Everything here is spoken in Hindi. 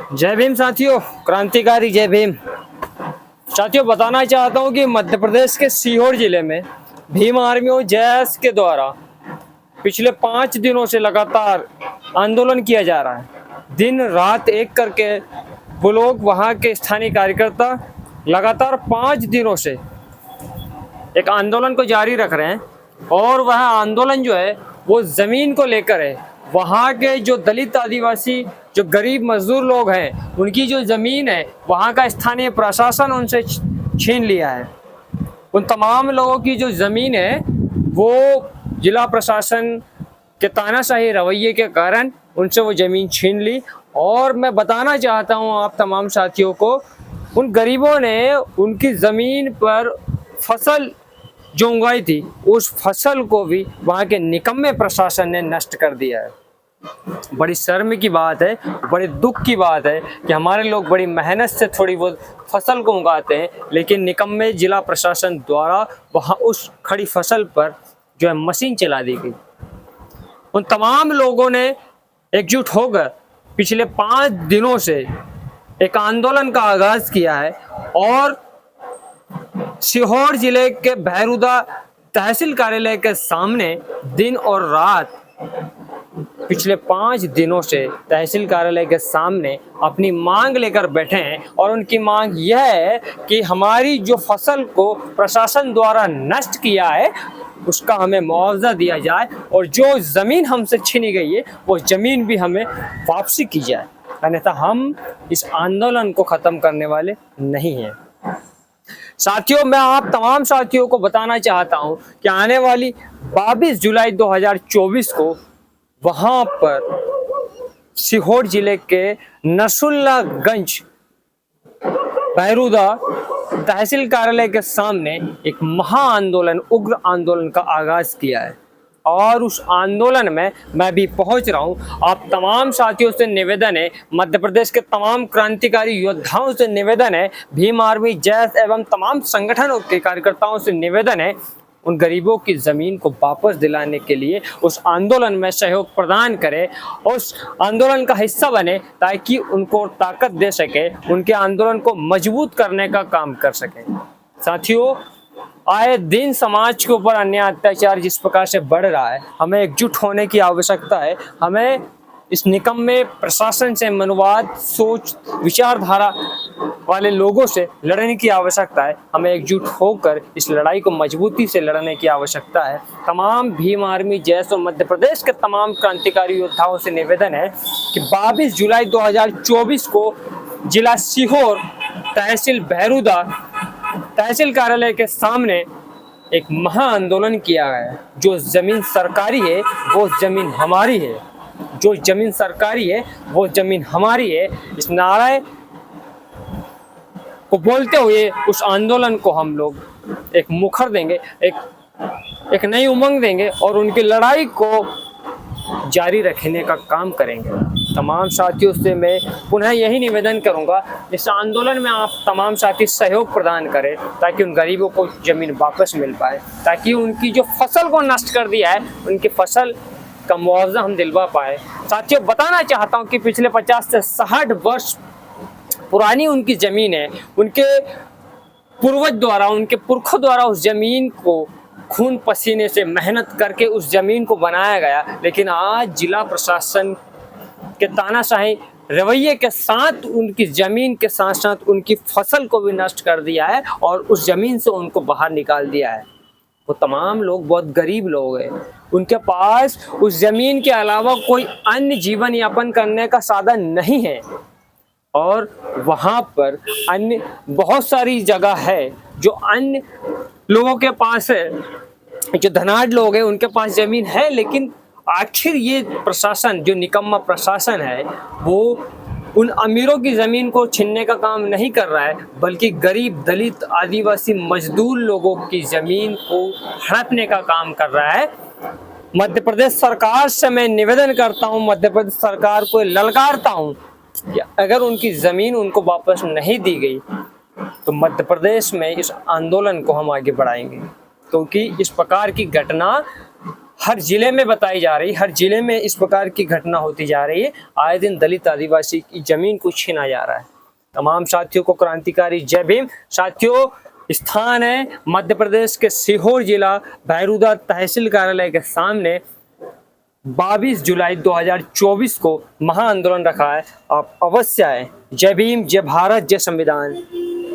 जय भीम साथियों, क्रांतिकारी जय भीम साथियों। बताना चाहता हूं कि मध्य प्रदेश के सीहोर जिले में भीम आर्मी और जैस के द्वारा पिछले 5 दिनों से लगातार आंदोलन किया जा रहा है। दिन रात एक करके वो लोग, वहां के स्थानीय कार्यकर्ता लगातार 5 दिनों से एक आंदोलन को जारी रख रहे हैं और वह आंदोलन जो है वो ज़मीन को लेकर है। वहाँ के जो दलित आदिवासी जो गरीब मजदूर लोग हैं, उनकी जो ज़मीन है वहाँ का स्थानीय प्रशासन उनसे छीन लिया है। उन तमाम लोगों की जो ज़मीन है वो जिला प्रशासन के तानाशाही रवैये के कारण उनसे वो ज़मीन छीन ली। और मैं बताना चाहता हूँ आप तमाम साथियों को, उन गरीबों ने उनकी ज़मीन पर फसल जो उगाई थी उस फसल को भी वहाँ के निकम्मे प्रशासन ने नष्ट कर दिया है। बड़ी शर्म की बात है, बड़े दुख की बात है कि हमारे लोग बड़ी मेहनत से थोड़ी बहुत फसल को उगाते हैं, लेकिन निकम्मे जिला प्रशासन द्वारा वहाँ उस खड़ी फसल पर जो है मशीन चला दी गई। उन तमाम लोगों ने एकजुट होकर पिछले 5 दिनों से एक आंदोलन का आगाज किया है और सीहोर जिले के भैरुदा तहसील कार्यालय के सामने दिन और रात पिछले 5 दिनों से तहसील कार्यालय के सामने अपनी मांग लेकर बैठे हैं। और उनकी मांग यह है कि हमारी जो फसल को प्रशासन द्वारा नष्ट किया है उसका हमें मुआवजा दिया जाए और जो ज़मीन हमसे छीनी गई है वो ज़मीन भी हमें वापसी की जाए, अन्यथा हम इस आंदोलन को ख़त्म करने वाले नहीं हैं। साथियों, मैं आप तमाम साथियों को बताना चाहता हूं कि आने वाली 22 जुलाई 2024 को वहां पर सीहोर जिले के नसरुल्लागंज भैरुदा तहसील कार्यालय के सामने एक महा आंदोलन, उग्र आंदोलन का आगाज किया है और उस आंदोलन में मैं भी पहुंच रहा हूं। आप तमाम साथियों से निवेदन है, मध्य प्रदेश के तमाम क्रांतिकारी योद्धाओं से निवेदन है, भीम आर्मी जैस एवं तमाम संगठनों के कार्यकर्ताओं से निवेदन है, उन गरीबों की ज़मीन को वापस दिलाने के लिए उस आंदोलन में सहयोग प्रदान करें, उस आंदोलन का हिस्सा बने ताकि उनको ताकत दे सके, उनके आंदोलन को मजबूत करने का काम कर सकें। साथियों, आए दिन समाज के ऊपर अन्याय अत्याचार जिस प्रकार से बढ़ रहा है, हमें एकजुट होने की आवश्यकता है। हमें इस निकम्मे प्रशासन से, मनोवाद, सोच, विचारधारा वाले लोगों से लड़ने की आवश्यकता है। हमें एकजुट होकर इस लड़ाई को मजबूती से लड़ने की आवश्यकता है। तमाम भीम आर्मी जैस और मध्य प्रदेश के तमाम क्रांतिकारी योद्धाओं से निवेदन है कि 22 जुलाई 2024 को जिला सीहोर तहसील भैरुदा तहसील कार्यालय के सामने एक महा आंदोलन किया गया है। जो ज़मीन सरकारी है वो ज़मीन हमारी है, जो ज़मीन सरकारी है वो ज़मीन हमारी है। इस नारे को बोलते हुए उस आंदोलन को हम लोग एक मुखर देंगे, एक नई उमंग देंगे और उनकी लड़ाई को जारी रखने का काम करेंगे। तमाम साथियों से मैं पुनः यही निवेदन करूंगा, इस आंदोलन में आप तमाम साथी सहयोग प्रदान करें ताकि उन गरीबों को ज़मीन वापस मिल पाए, ताकि उनकी जो फसल को नष्ट कर दिया है उनकी फसल का मुआवजा हम दिलवा पाए। साथियों, बताना चाहता हूं कि पिछले 50 से 60 वर्ष पुरानी उनकी ज़मीन है। उनके पूर्वज द्वारा, उनके पुरखों द्वारा उस ज़मीन को खून पसीने से मेहनत करके उस ज़मीन को बनाया गया, लेकिन आज जिला प्रशासन के तानाशाही रवैये के साथ उनकी ज़मीन के साथ साथ उनकी फसल को भी नष्ट कर दिया है और उस ज़मीन से उनको बाहर निकाल दिया है। वो तमाम लोग बहुत गरीब लोग हैं, उनके पास उस ज़मीन के अलावा कोई अन्य जीवन यापन करने का साधन नहीं है और वहाँ पर अन्य बहुत सारी जगह है जो अन्य लोगों के पास है, जो धनाढ़ लोग हैं उनके पास ज़मीन है, लेकिन आखिर ये प्रशासन, जो निकम्मा प्रशासन है, वो उन अमीरों की ज़मीन को छीनने का काम नहीं कर रहा है, बल्कि गरीब, दलित, आदिवासी, मजदूर लोगों की ज़मीन को हड़पने का काम कर रहा है। मध्य प्रदेश सरकार से मैं निवेदन करता हूँ, मध्य प्रदेश सरकार को ललकारता हूँ कि अगर उनकी ज़मीन उनको वापस नहीं दी गई तो मध्य प्रदेश में इस आंदोलन को हम आगे बढ़ाएंगे, क्योंकि इस प्रकार की घटना हर जिले में बताई जा रही, हर जिले में इस प्रकार की घटना होती जा रही है। आए दिन दलित आदिवासी की जमीन को छीना जा रहा है। तमाम साथियों को क्रांतिकारी जय भीम। साथियों, स्थान है मध्य प्रदेश के सीहोर जिला, भैरूदा तहसील कार्यालय के सामने। 22 जुलाई 2024 को महाआंदोलन रखा है। आप अवश्य आए। जय भीम, जय भारत, जय संविधान।